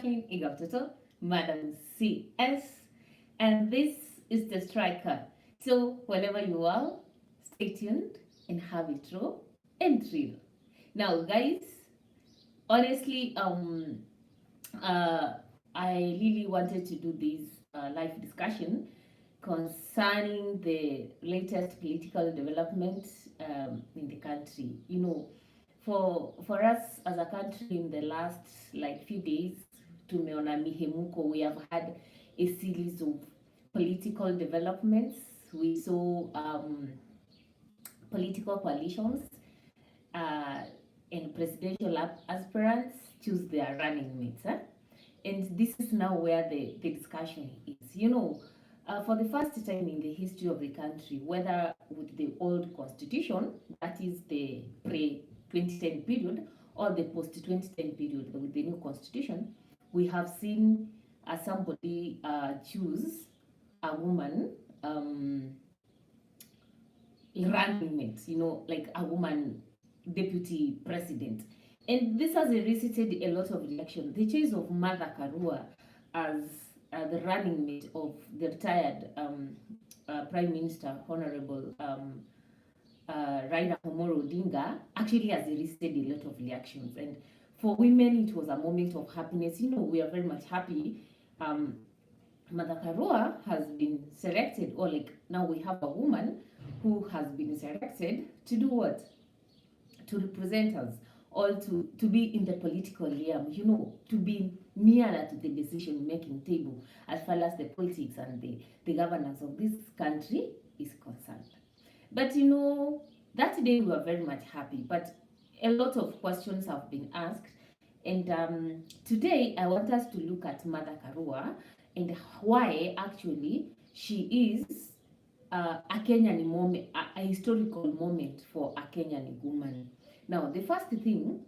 Kathleen Igaptoto, Madam CS, and this is the striker. So, wherever you are, stay tuned and have it raw and real. Now, guys, honestly, uh, I really wanted to do this live discussion concerning the latest political development in the country. For us as a country in the last like few days, tumeona mihemuko. We have had a series of political developments. We saw political coalitions uh, and presidential aspirants choose their running mates. And this is now where the discussion is. For the first time in the history of the country, whether with the old constitution, that is the pre-2010 period, or the post-2010 period with the new constitution, we have seen somebody choose a woman running mate, like a woman deputy president. And this has elicited a lot of reaction. The choice of Mother Karua as the running mate of the retired Prime Minister, Honorable Raila Amolo Odinga, actually has elicited a lot of reactions. And for women, it was a moment of happiness. We are very much happy. Mother Karua has been selected, or like now we have a woman who has been selected to do what? To represent us, or to be in the political realm, to be nearer to the decision-making table as far as the politics and the governance of this country is concerned. But that day we were very much happy, but a lot of questions have been asked. And today I want us to look at Mother Karua and why actually she is a Kenyan moment, a historical moment for a Kenyan woman. Now, the first thing,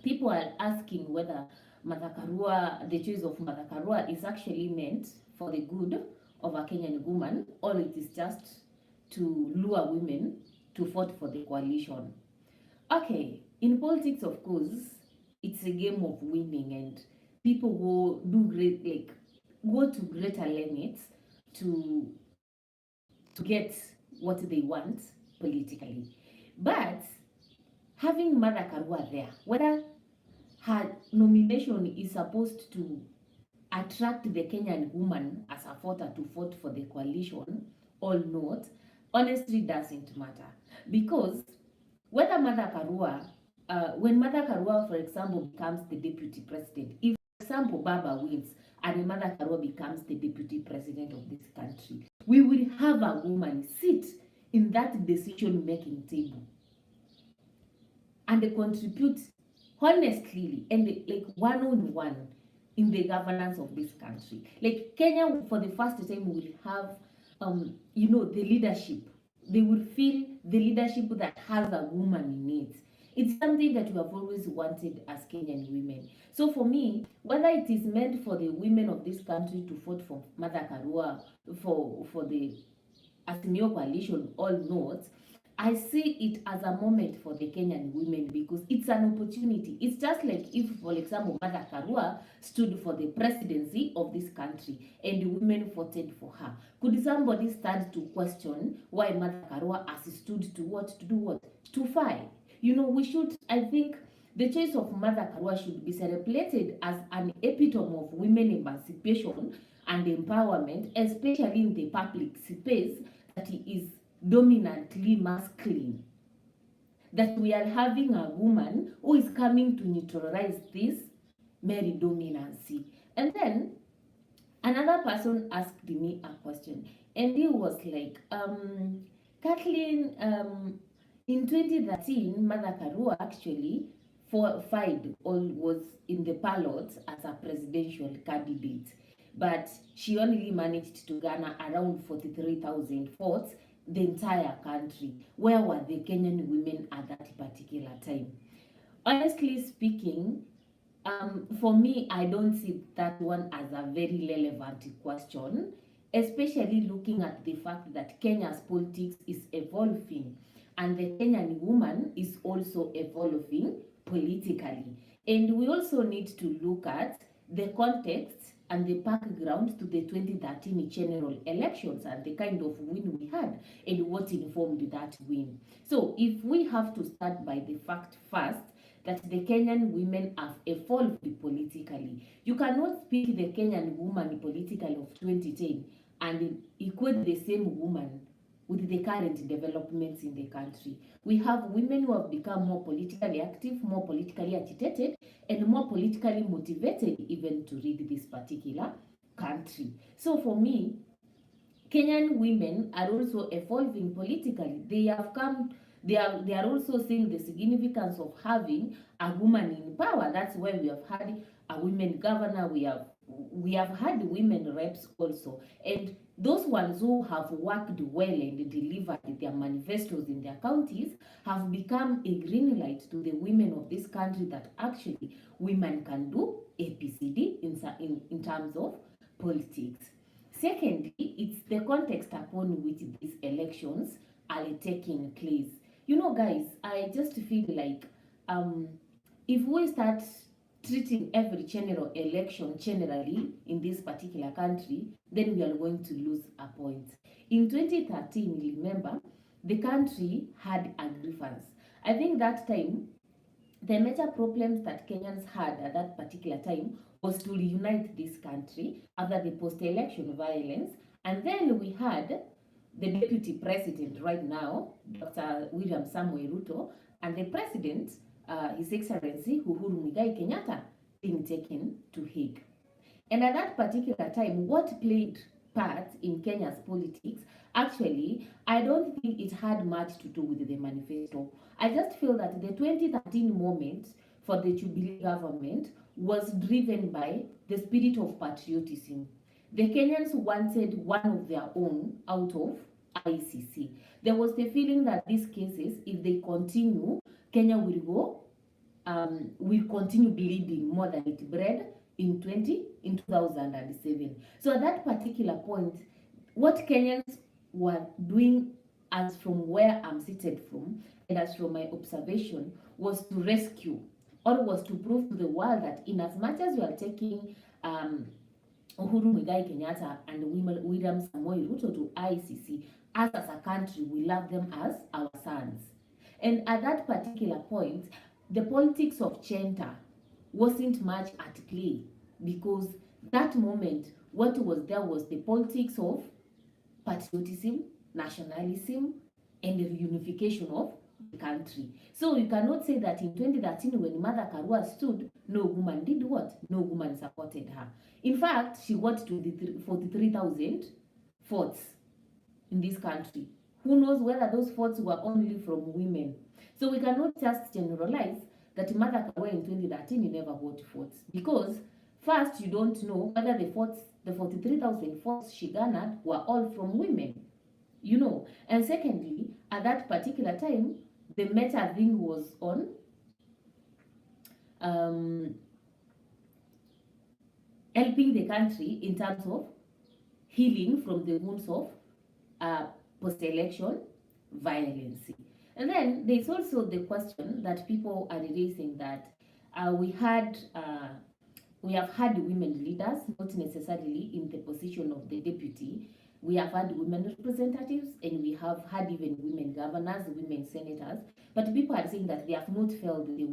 people are asking whether Mother Karua, the choice of Mother Karua is actually meant for the good of a Kenyan woman, or it is just to lure women to vote for the coalition. Okay, in politics, of course, it's a game of winning, and people go to greater limits to get what they want politically. But having Mother Karua there, whether her nomination is supposed to attract the Kenyan woman as a voter to vote for the coalition or not, honestly doesn't matter. Because whether Mother Karua, when Mother Karua, for example, becomes the deputy president, if, for example, Baba wins and Mother Karua becomes the deputy president of this country, we will have a woman sit in that decision-making table and contribute honestly and like one-on-one in the governance of this country. Like Kenya, for the first time, will have, the leadership. They will feel the leadership that has a woman in it. It's something that we have always wanted as Kenyan women. So for me, whether it is meant for the women of this country to vote for Mother Karua for the Azimio coalition or not, I see it as a moment for the Kenyan women because it's an opportunity. It's just like if, for example, Mother Karua stood for the presidency of this country and the women voted for her. Could somebody start to question why Mother Karua has stood to what? To do what? To fight. I think the choice of Mother Karua should be celebrated as an epitome of women emancipation and empowerment, especially in the public space that is dominantly masculine. That we are having a woman who is coming to neutralize this male dominancy. And then another person asked me a question, and he was like, Kathleen, in 2013, Mother Karua actually was in the ballot as a presidential candidate, but she only managed to garner around 43,000 votes the entire country. Where were the Kenyan women at that particular time? Honestly speaking, for me, I don't see that one as a very relevant question, especially looking at the fact that Kenya's politics is evolving and the Kenyan woman is also evolving politically. And we also need to look at the context and the background to the 2013 general elections and the kind of win we had and what informed that win. So if we have to start by the fact first that the Kenyan women have evolved politically, you cannot speak the Kenyan woman politically of 2010 and equate the same woman with the current developments in the country. We have women who have become more politically active, more politically agitated, and more politically motivated even to lead this particular country. So for me, Kenyan women are also evolving politically. They are also seeing the significance of having a woman in power. That's why we have had a women governor. We have had women reps also, and those ones who have worked well and delivered their manifestos in their counties have become a green light to the women of this country that actually women can do APCD in terms of politics. Secondly, it's the context upon which these elections are taking place. You know, guys, I just feel like if we start treating every general election generally in this particular country, then we are going to lose a point. In 2013, remember, the country had a grievance. I think that time, the major problems that Kenyans had at that particular time was to reunite this country after the post-election violence. And then we had the deputy president right now, Dr. William Samuel Ruto, and the president, His Excellency Uhuru Muigai Kenyatta, being taken to Hague. And at that particular time, what played part in Kenya's politics, actually, I don't think it had much to do with the manifesto. I just feel that the 2013 moment for the Jubilee government was driven by the spirit of patriotism. The Kenyans wanted one of their own out of ICC. There was the feeling that these cases, if they continue, Kenya will continue bleeding more than it bled in 2007. So at that particular point, what Kenyans were doing, as from where I'm seated from, and as from my observation, was to rescue, or was to prove to the world that in as much as we are taking Uhuru Muigai Kenyatta and William Samoei Ruto to ICC, as a country, we love them as our sons. And at that particular point, the politics of gender wasn't much at play, because that moment, what was there was the politics of patriotism, nationalism, and the reunification of the country. So you cannot say that in 2013, when Mother Karua stood, no woman did what? No woman supported her. In fact, she got to 43,000 votes in this country. Who knows whether those votes were only from women? So we cannot just generalize that Mother Karua in 2013 never got votes, because first, you don't know whether the 43,000 votes she garnered were all from women, And secondly, at that particular time, the meta thing was on helping the country in terms of healing from the wounds of post-election violence. And then there's also the question that people are raising that we have had women leaders, not necessarily in the position of the deputy. We have had women representatives, and we have had even women governors, women senators. But people are saying that they have not felt the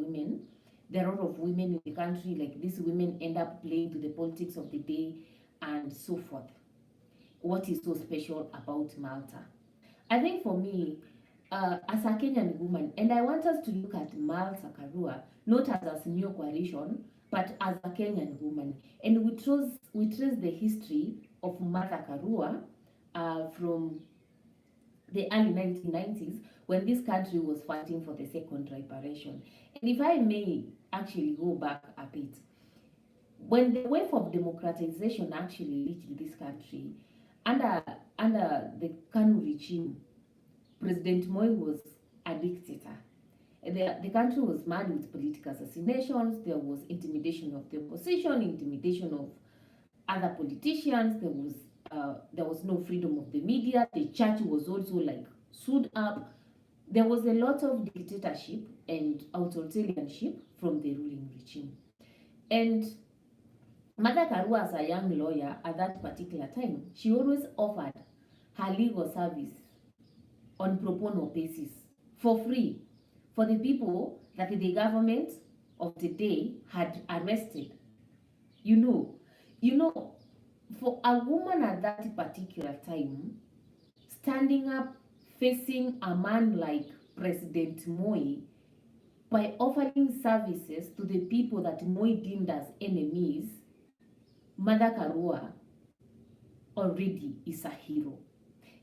role of women in the country, like these women end up playing to the politics of the day and so forth. What is so special about Malta? I think for me, as a Kenyan woman, and I want us to look at Malta Karua not as a new coalition, but as a Kenyan woman. And we trace the history of Martha Karua from the early 1990s, when this country was fighting for the second reparation. And if I may actually go back a bit, when the wave of democratization actually reached this country, under the Kanu regime, President Moi was a dictator. The country was marred with political assassinations. There was intimidation of the opposition, intimidation of other politicians. There was no freedom of the media. The church was also sued up. There was a lot of dictatorship and authoritarianship from the ruling regime. And Mother Karua, as a young lawyer at that particular time, she always offered her legal service on pro bono basis for free for the people that the government of the day had arrested. You know, you know, for a woman at that particular time, standing up facing a man like President Moi by offering services to the people that Moi deemed as enemies, Mother Karua already is a hero.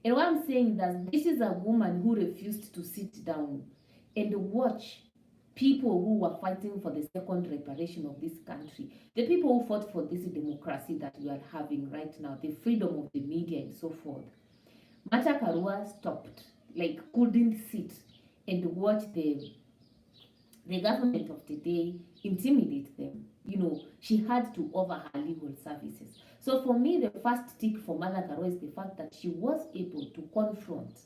And what I'm saying is that this is a woman who refused to sit down and watch people who were fighting for the second reparation of this country, the people who fought for this democracy that we are having right now, the freedom of the media and so forth. Mata Karua stopped, like couldn't sit and watch the government of the day intimidate them. You know, she had to offer her legal services. So for me, the first tick for Mother Karua is the fact that she was able to confront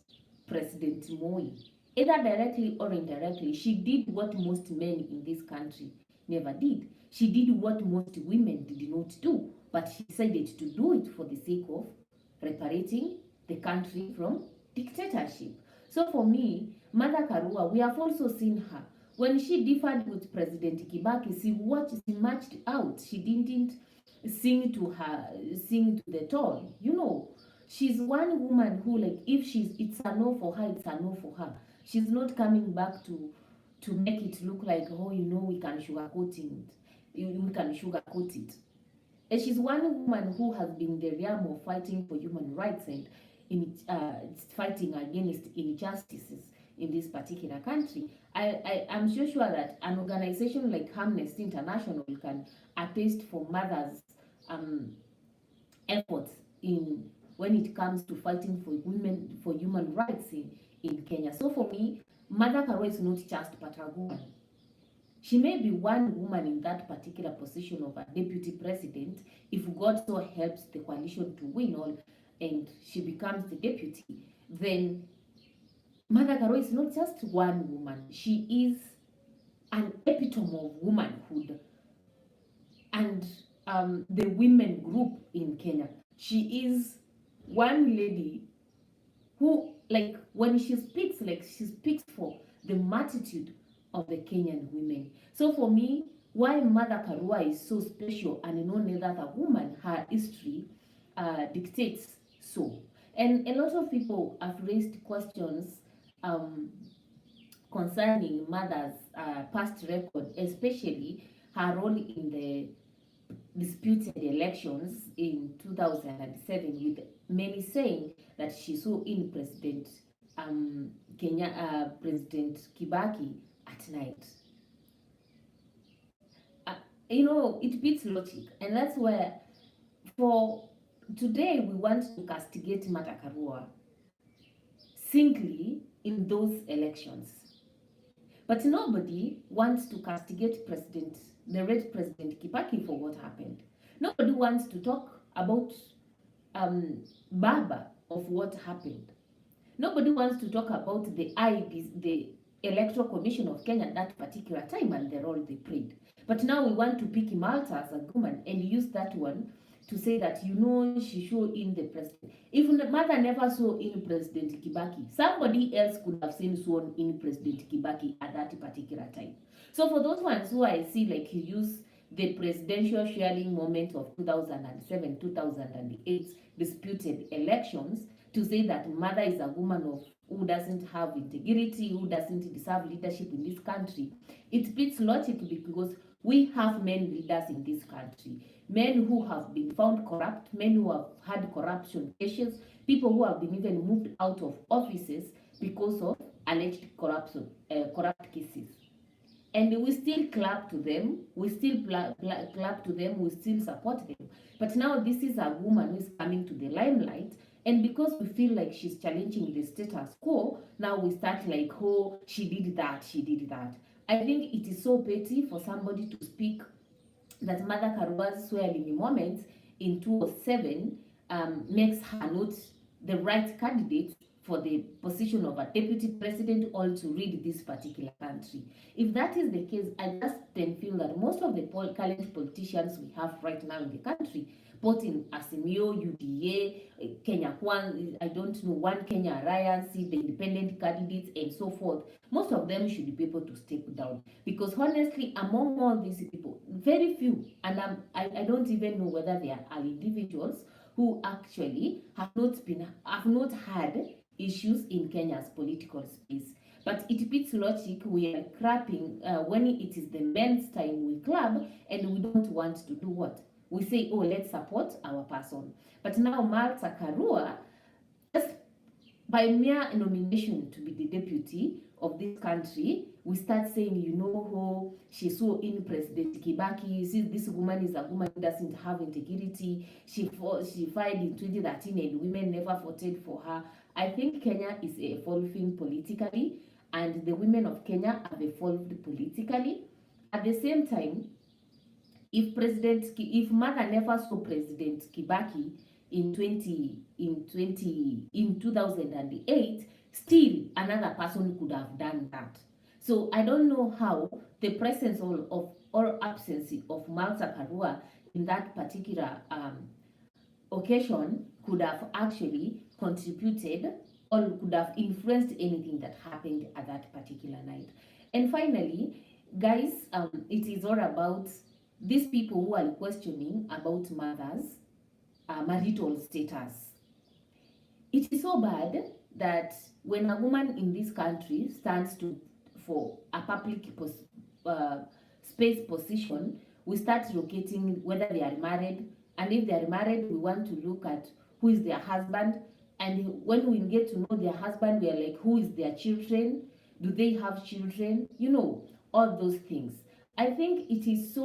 President Moi, either directly or indirectly. She did what most men in this country never did. She did what most women did not do, but she decided to do it for the sake of reparating the country from dictatorship. So for me, Mother Karua, we have also seen her when she differed with President Kibaki. She marched out. She didn't sing to the tone. You know, she's one woman who, like, if it's a no for her, it's a no for her. She's not coming back to make it look like, oh, you know, we can sugarcoat it. We can sugarcoat it. And she's one woman who has been in the realm of fighting for human rights and fighting against injustices in this particular country. I'm sure that an organization like Amnesty International can attest for mothers' efforts in when it comes to fighting for women for human rights in Kenya. So for me, Mother Karua is not just but a woman. She may be one woman in that particular position of a deputy president if God so helps the coalition to win all and she becomes the deputy. Then Mother Karua is not just one woman. She is an epitome of womanhood and the women group in Kenya. She is one lady who, like, when she speaks, like, she speaks for the multitude of the Kenyan women. So for me, why Mother Karua is so special and no other woman, her history dictates so. And a lot of people have raised questions concerning Mother's past record, especially her role in the disputed elections in 2007, with many saying that she saw in President Kibaki at night. You know, it beats logic, and that's where for today we want to castigate Mata Karua singly in those elections. But nobody wants to castigate the late President Kibaki for what happened. Nobody wants to talk about Baba of what happened. Nobody wants to talk about the Electoral Commission of Kenya at that particular time and the role they played. But now we want to pick Malta as a woman and use that one to say that, you know, she saw in the president. If the mother never saw in President Kibaki, somebody else could have sworn in President Kibaki at that particular time. So for those ones who I see, like, you use the presidential sharing moment of 2007, 2008 disputed elections to say that mother is a woman who doesn't have integrity, who doesn't deserve leadership in this country. It beats logic because we have men leaders in this country, men who have been found corrupt, men who have had corruption cases, people who have been even moved out of offices because of alleged corrupt cases. And we still clap to them, we still clap to them, we still support them. But now this is a woman who is coming to the limelight, and because we feel like she's challenging the status quo, now we start like, oh, she did that, she did that. I think it is so petty for somebody to speak that Mother Karua's swearing moment in 2007 makes her not the right candidate for the position of a deputy president or to lead this particular country. If that is the case, I just then feel that most of the current politicians we have right now in the country, both in Azimio, UDA, Kenya Kwan, I don't know, One Kenya Alliance, the independent candidates, and so forth, most of them should be able to step down. Because honestly, among all these people, very few, and I don't even know whether they are individuals who actually have not had issues in Kenya's political space. But it beats logic. We are clapping when it is the men's time. We clap, and we don't want to do what we say. Oh, let's support our person. But now Martha Karua, just by mere nomination to be the deputy of this country, we start saying, you know, who she's so in President Kibaki. See, this woman is a woman who doesn't have integrity. She fired in 2013 and women never voted for her. I think Kenya is evolving politically, and the women of Kenya have evolved politically. At the same time, if Mother never saw President Kibaki in 2008, still another person could have done that. So I don't know how the presence or absence of Martha Karua in that particular occasion could have actually contributed or could have influenced anything that happened at that particular night. And finally, guys, it is all about these people who are questioning about mothers' marital status. It is so bad that when a woman in this country stands for a public space position, we start locating whether they are married, and if they are married, we want to look at who is their husband, and when we get to know their husband, we are like, who is their children? Do they have children? You know, all those things. I think it is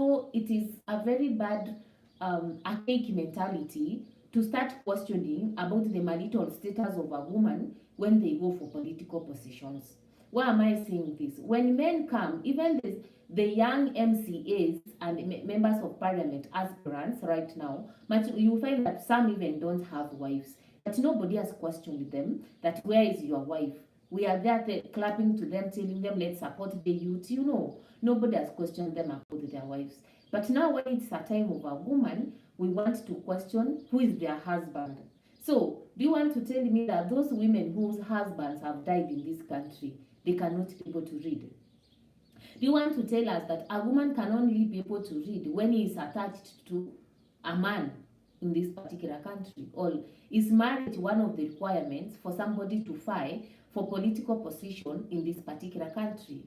a very bad archaic mentality to start questioning about the marital status of a woman when they go for political positions. Why am I saying this? When men come, even the young MCAs and members of parliament aspirants right now, you find that some even don't have wives. But nobody has questioned them that where is your wife? We are there clapping to them, telling them, let's support the youth. You know, nobody has questioned them about their wives. But now when it's a time of a woman, we want to question who is their husband. So, do you want to tell me that those women whose husbands have died in this country, they cannot be able to read? Do you want to tell us that a woman can only be able to read when he is attached to a man in this particular country? Or is marriage one of the requirements for somebody to fight for political position in this particular country?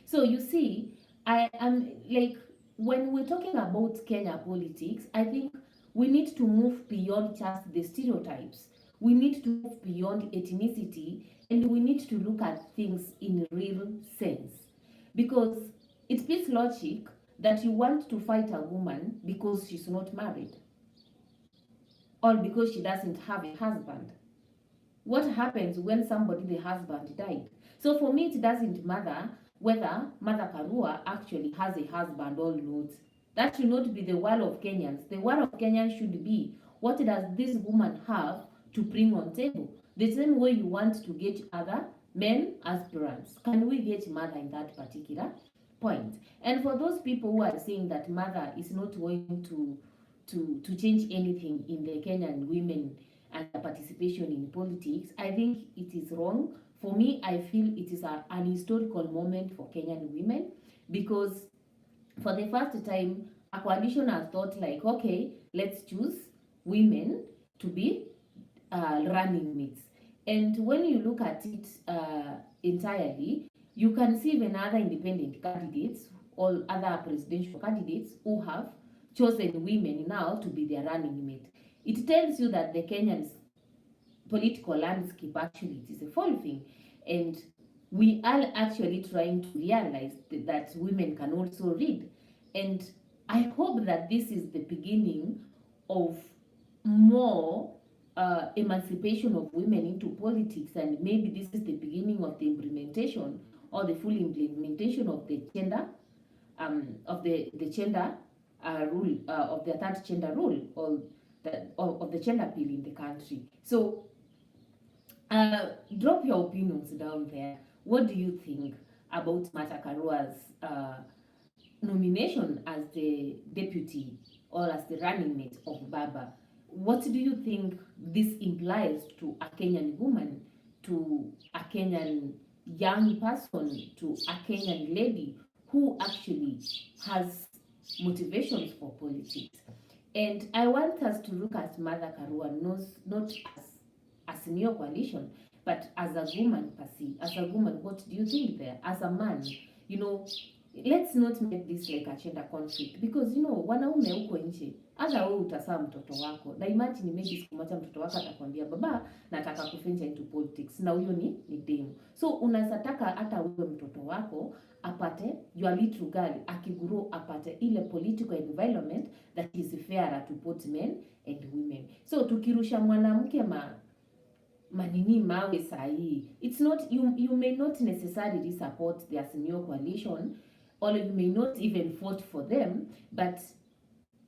So you see, I am like, when we're talking about Kenya politics, I think we need to move beyond just the stereotypes. We need to move beyond ethnicity, and we need to look at things in real sense. Because it beats logic that you want to fight a woman because she's not married or because she doesn't have a husband. What happens when somebody, the husband, died? So for me, it doesn't matter whether Mother Karua actually has a husband or not. That should not be the will of Kenyans. The will of Kenyans should be, what does this woman have to bring on table? The same way you want to get other men aspirants. Can we get Mother in that particular point? And for those people who are saying that Mother is not going to change anything in the Kenyan women and the participation in politics, I think it is wrong. For me, I feel it is an historical moment for Kenyan women, because for the first time, a coalition has thought like, okay, let's choose women to be running mates. And when you look at it entirely, you can see even other independent candidates or other presidential candidates who have chosen women now to be their running mate. It tells you that the Kenyan political landscape actually is evolving, and we are actually trying to realize that women can also read. And I hope that this is the beginning of more emancipation of women into politics, and maybe this is the beginning of the implementation or the full implementation of the gender gender rule of the third gender rule, or of the gender bill in the country. So Drop your opinions down there. What do you think about Martha Karua's nomination as the deputy or as the running mate of Baba? What do you think this implies to a Kenyan woman, to a Kenyan young person, to a Kenyan lady who actually has motivations for politics? And I want us to look at Mother Karua not as a senior coalition, but as a woman per se. As a woman, what do you think there? As a man, you know, let's not make this like a gender conflict, because wanaume huko nje, hata wewe utasaa mtoto wako na imagine maybe siku moja mtoto wako atakwambia baba, nataka kufinja into politics, na huyo ni demu. So unaweza taka hata wewe mtoto wako apate, your little girl akigrow apate ile political environment that is fairer to both men and women. So tukirusha mwanamke manini mawe sahi, it's not, you may not necessarily support their senior coalition, or you may not even vote for them, but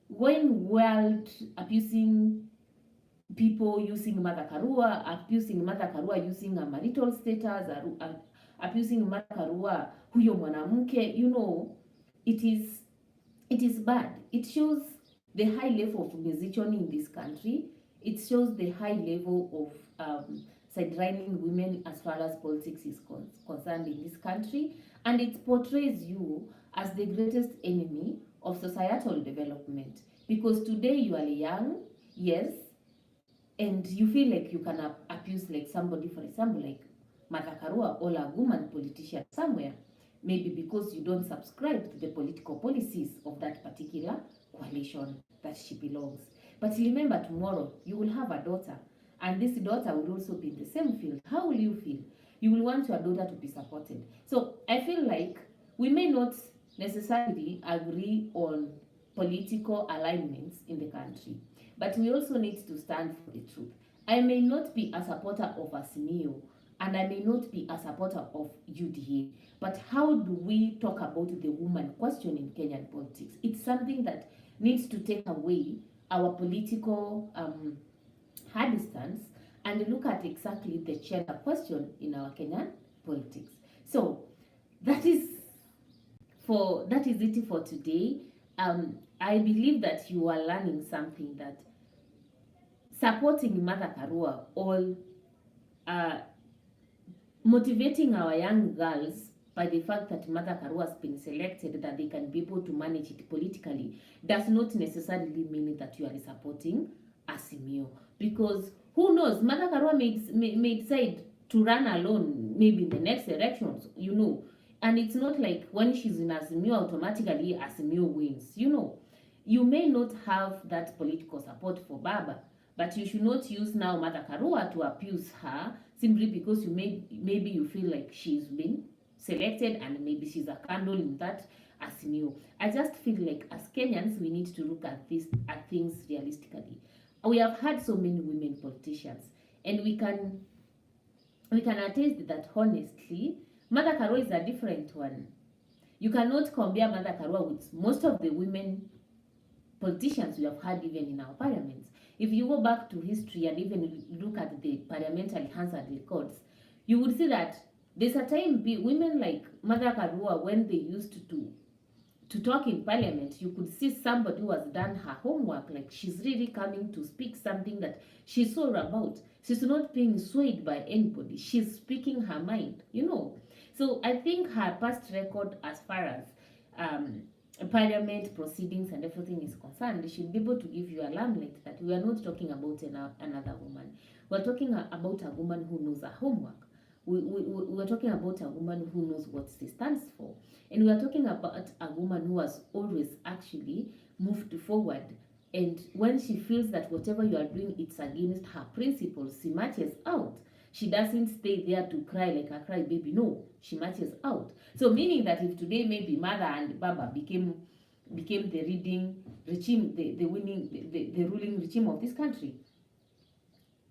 when world abusing people using Mother Karua, abusing Mother Karua using a marital status, abusing Mother Karua huyo mwanamke, it is bad. It shows the high level of misogyny in this country. It shows the high level of sidelining women as far as politics is concerned in this country, and it portrays you as the greatest enemy of societal development, because today you are young, yes, and you feel like you can abuse like somebody, for example, like Martha Karua or a woman politician somewhere, maybe because you don't subscribe to the political policies of that particular coalition that she belongs. But remember, tomorrow you will have a daughter, and this daughter will also be in the same field. How will you feel? You will want your daughter to be supported. So I feel like we may not necessarily agree on political alignments in the country, but we also need to stand for the truth. I may not be a supporter of Asimio, and I may not be a supporter of UDA, but how do we talk about the woman question in Kenyan politics? It's something that needs to take away our political hard stance and look at exactly the gender question in our Kenyan politics. So that is it for today. I believe that you are learning something, that supporting Mother Karua or motivating our young girls by the fact that Mother Karua has been selected, that they can be able to manage it politically, does not necessarily mean that you are supporting Asimio. Because who knows, Mother Karua may decide to run alone maybe in the next elections, and it's not like when she's in Asimio, automatically Asimio wins, You may not have that political support for Baba, but you should not use now Mother Karua to abuse her simply because maybe you feel like she's been selected and maybe she's a candle in that Asimio. I just feel like as Kenyans we need to look at things realistically. We have had so many women politicians, and we can attest that honestly, Mother Karua is a different one. You cannot compare Mother Karua with most of the women politicians we have had even in our parliaments. If you go back to history and even look at the parliamentary Hansard records, you would see that there's a time women like Mother Karua, when they used to talk in parliament, you could see somebody who has done her homework, like she's really coming to speak something that she's sure about. She's not being swayed by anybody. She's speaking her mind, So I think her past record as far as parliament proceedings and everything is concerned, should be able to give you a limelight that we are not talking about another woman. We're talking about a woman who knows her homework. We're talking about a woman who knows what she stands for. And we're talking about a woman who has always actually moved forward. And when she feels that whatever you are doing, it's against her principles, she marches out. She doesn't stay there to cry like a crybaby. No, she marches out. So meaning that if today maybe Mother and Baba became the reading regime, the ruling regime of this country,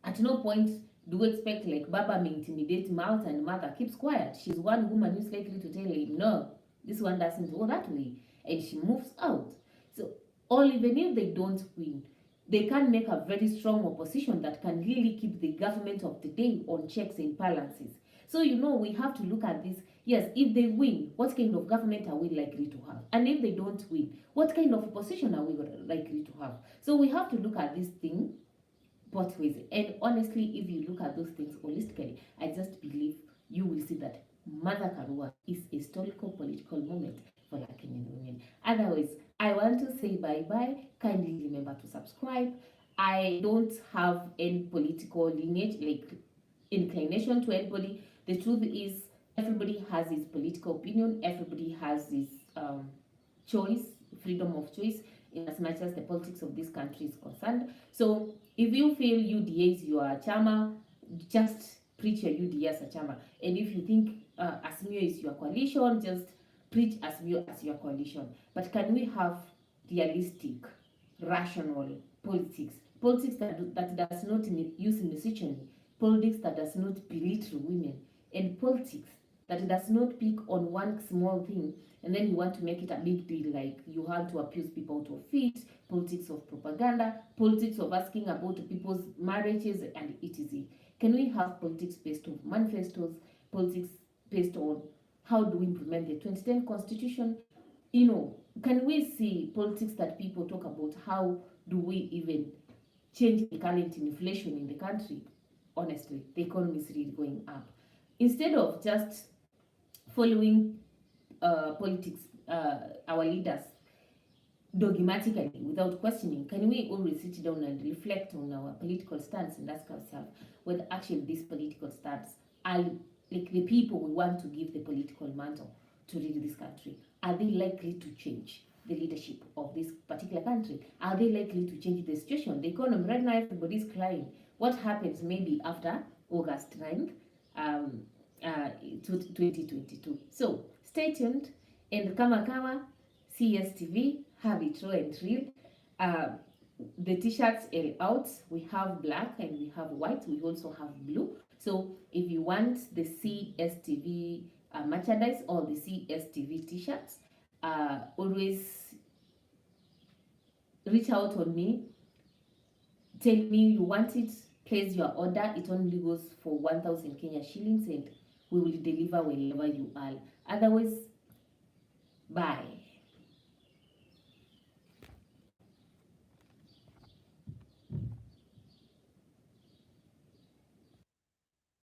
at no point do we expect like Baba may intimidate Mouth and Mother keeps quiet. She's one woman who's likely to tell him, no, this one doesn't go that way. And she moves out. So, or even if they don't win, they can make a very strong opposition that can really keep the government of the day on checks and balances. So, we have to look at this. Yes, if they win, what kind of government are we likely to have? And if they don't win, what kind of opposition are we likely to have? So we have to look at this thing both ways. And honestly, if you look at those things holistically, I just believe you will see that Mother Karua is a historical political moment for the Kenyan women. Otherwise, I want to say bye-bye. Kindly remember to subscribe. I don't have any political lineage, like inclination to anybody. The truth is, everybody has his political opinion. Everybody has his choice, freedom of choice, in as much as the politics of this country is concerned. So if you feel UDA is your chama, just preach your UDA as a chama. And if you think Azimio is your coalition, just preach Azimio as your coalition. But can we have realistic, rational politics? Politics that does not use misogyny, politics that does not belittle women, and politics that does not pick on one small thing and then you want to make it a big deal, like you have to abuse people out of it, politics of propaganda, politics of asking about people's marriages, and etc. Can we have politics based on manifestos, politics based on how do we implement the 2010 constitution? Can we see politics that people talk about how do we even change the current inflation in the country? Honestly, the economy is really going up. Instead of just following politics, our leaders dogmatically without questioning, can we always sit down and reflect on our political stance and ask ourselves whether actually these political stance are like the people we want to give the political mantle to lead this country? Are they likely to change the leadership of this particular country? Are they likely to change the situation? The economy right now, everybody's crying. What happens maybe after August 9th, 2022? So stay tuned. And kama CSTV, have it raw and real. The t-shirts are out. We have black and we have white. We also have blue. So if you want the CSTV merchandise or the CSTV t-shirts, always reach out on me. Tell me you want it. Place your order. It only goes for 1,000 Kenya shillings and we will deliver wherever you are. Otherwise, bye.